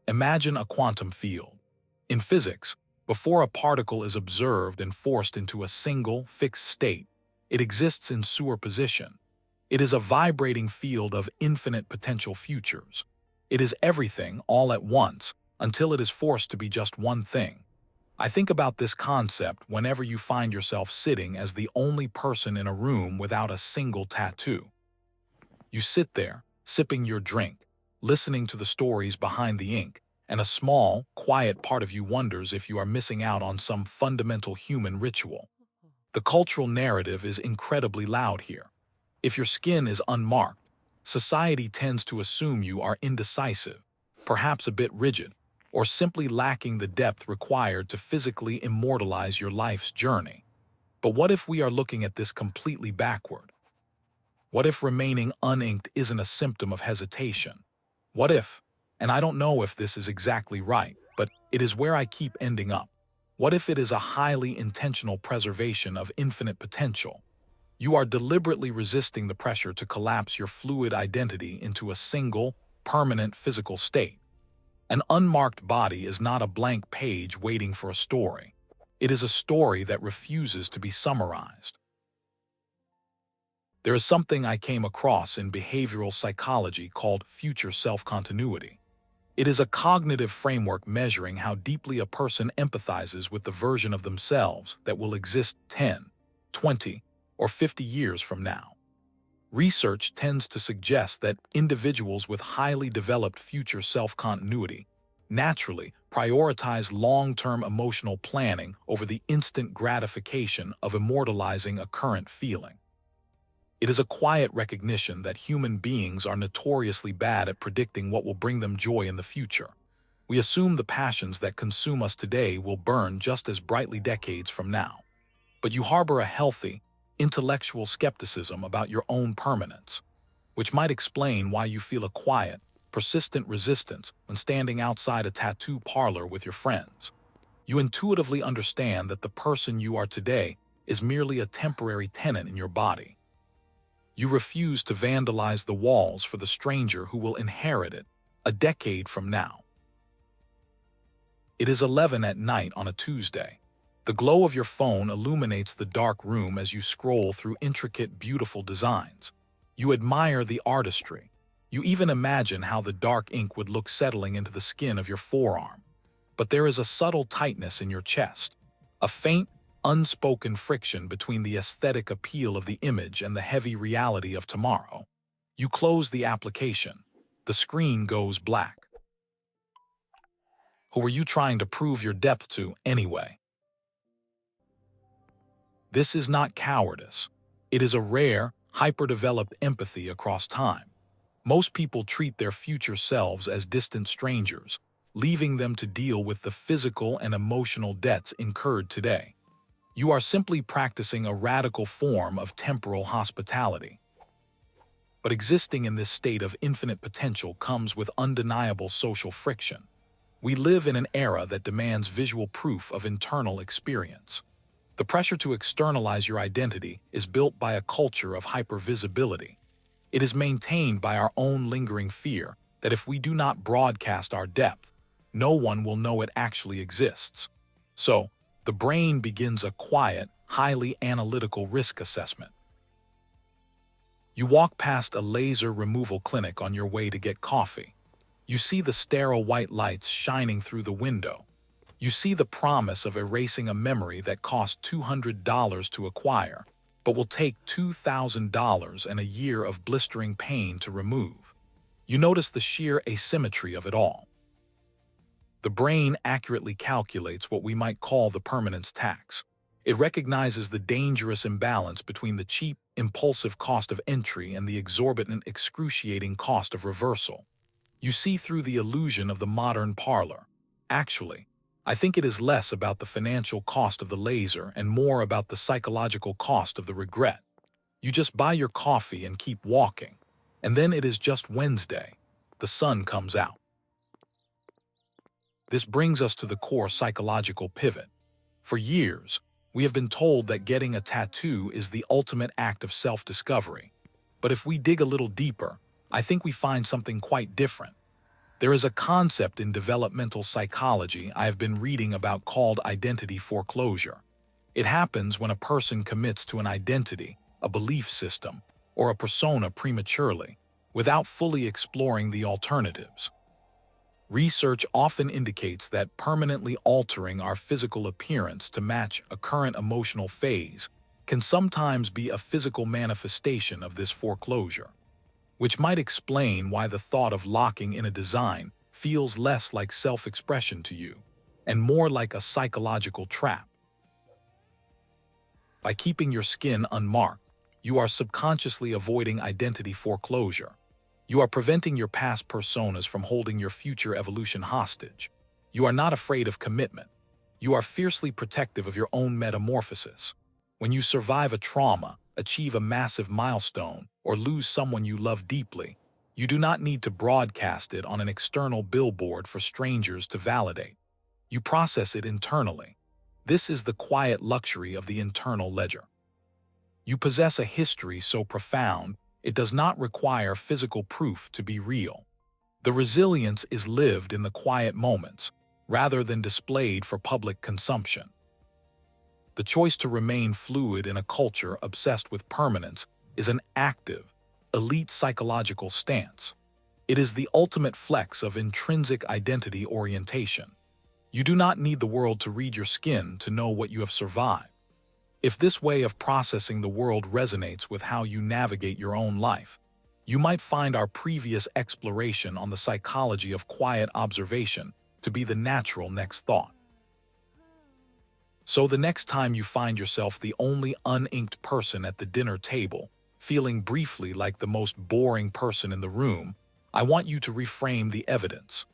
Imagine a quantum field. In physics, before a particle is observed and forced into a single, fixed state, it exists in superposition. It is a vibrating field of infinite potential futures. It is everything all at once until it is forced to be just one thing. I think about this concept whenever you find yourself sitting as the only person in a room without a single tattoo. You sit there, sipping your drink, listening to the stories behind the ink, and a small, quiet part of you wonders if you are missing out on some fundamental human ritual. The cultural narrative is incredibly loud here. If your skin is unmarked, society tends to assume you are indecisive, perhaps a bit rigid, or simply lacking the depth required to physically immortalize your life's journey. But what if we are looking at this completely backward? What if remaining uninked isn't a symptom of hesitation? What if, and I don't know if this is exactly right, but it is where I keep ending up. What if it is a highly intentional preservation of infinite potential? You are deliberately resisting the pressure to collapse your fluid identity into a single, permanent physical state. An unmarked body is not a blank page waiting for a story. It is a story that refuses to be summarized. There is something I came across in behavioral psychology called future self-continuity. It is a cognitive framework measuring how deeply a person empathizes with the version of themselves that will exist 10, 20, or 50 years from now. Research tends to suggest that individuals with highly developed future self-continuity naturally prioritize long-term emotional planning over the instant gratification of immortalizing a current feeling. It is a quiet recognition that human beings are notoriously bad at predicting what will bring them joy in the future. We assume the passions that consume us today will burn just as brightly decades from now. But you harbor a healthy, intellectual skepticism about your own permanence, which might explain why you feel a quiet, persistent resistance when standing outside a tattoo parlor with your friends. You intuitively understand that the person you are today is merely a temporary tenant in your body. You refuse to vandalize the walls for the stranger who will inherit it a decade from now. It is 11 at night on a Tuesday. The glow of your phone illuminates the dark room as you scroll through intricate, beautiful designs. You admire the artistry. You even imagine how the dark ink would look settling into the skin of your forearm. But there is a subtle tightness in your chest, a faint, unspoken friction between the aesthetic appeal of the image and the heavy reality of tomorrow. You close the application. The screen goes black. Who are you trying to prove your depth to anyway? This is not cowardice. It is a rare, hyper-developed empathy across time. Most people treat their future selves as distant strangers, leaving them to deal with the physical and emotional debts incurred today. You are simply practicing a radical form of temporal hospitality. But existing in this state of infinite potential comes with undeniable social friction. We live in an era that demands visual proof of internal experience. The pressure to externalize your identity is built by a culture of hypervisibility. It is maintained by our own lingering fear that if we do not broadcast our depth, no one will know it actually exists. So, the brain begins a quiet, highly analytical risk assessment. You walk past a laser removal clinic on your way to get coffee. You see the sterile white lights shining through the window. You see the promise of erasing a memory that cost $200 to acquire, but will take $2,000 and a year of blistering pain to remove. You notice the sheer asymmetry of it all. The brain accurately calculates what we might call the permanence tax. It recognizes the dangerous imbalance between the cheap, impulsive cost of entry and the exorbitant, excruciating cost of reversal. You see through the illusion of the modern parlor. Actually, I think it is less about the financial cost of the laser and more about the psychological cost of the regret. You just buy your coffee and keep walking, and then it is just Wednesday. The sun comes out. This brings us to the core psychological pivot. For years, we have been told that getting a tattoo is the ultimate act of self-discovery. But if we dig a little deeper, I think we find something quite different. There is a concept in developmental psychology I have been reading about called identity foreclosure. It happens when a person commits to an identity, a belief system, or a persona prematurely, without fully exploring the alternatives. Research often indicates that permanently altering our physical appearance to match a current emotional phase can sometimes be a physical manifestation of this foreclosure, which might explain why the thought of locking in a design feels less like self-expression to you and more like a psychological trap. By keeping your skin unmarked, you are subconsciously avoiding identity foreclosure. You are preventing your past personas from holding your future evolution hostage. You are not afraid of commitment. You are fiercely protective of your own metamorphosis. When you survive a trauma, achieve a massive milestone, or lose someone you love deeply, you do not need to broadcast it on an external billboard for strangers to validate. You process it internally. This is the quiet luxury of the internal ledger. You possess a history so profound, it does not require physical proof to be real. The resilience is lived in the quiet moments, rather than displayed for public consumption. The choice to remain fluid in a culture obsessed with permanence is an active, elite psychological stance. It is the ultimate flex of intrinsic identity orientation. You do not need the world to read your skin to know what you have survived. If this way of processing the world resonates with how you navigate your own life, you might find our previous exploration on the psychology of quiet observation to be the natural next thought. So the next time you find yourself the only uninked person at the dinner table, feeling briefly like the most boring person in the room, I want you to reframe the evidence.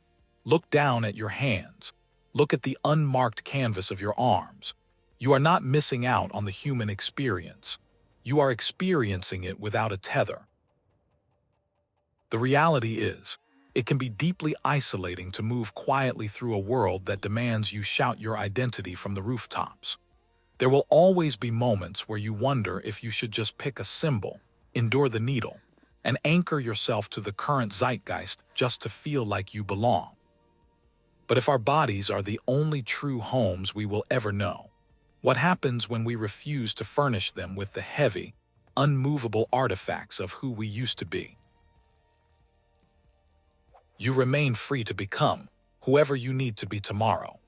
Look down at your hands. Look at the unmarked canvas of your arms. You are not missing out on the human experience. You are experiencing it without a tether. The reality is, it can be deeply isolating to move quietly through a world that demands you shout your identity from the rooftops. There will always be moments where you wonder if you should just pick a symbol, endure the needle, and anchor yourself to the current zeitgeist just to feel like you belong. But if our bodies are the only true homes we will ever know, what happens when we refuse to furnish them with the heavy, unmovable artifacts of who we used to be? You remain free to become whoever you need to be tomorrow.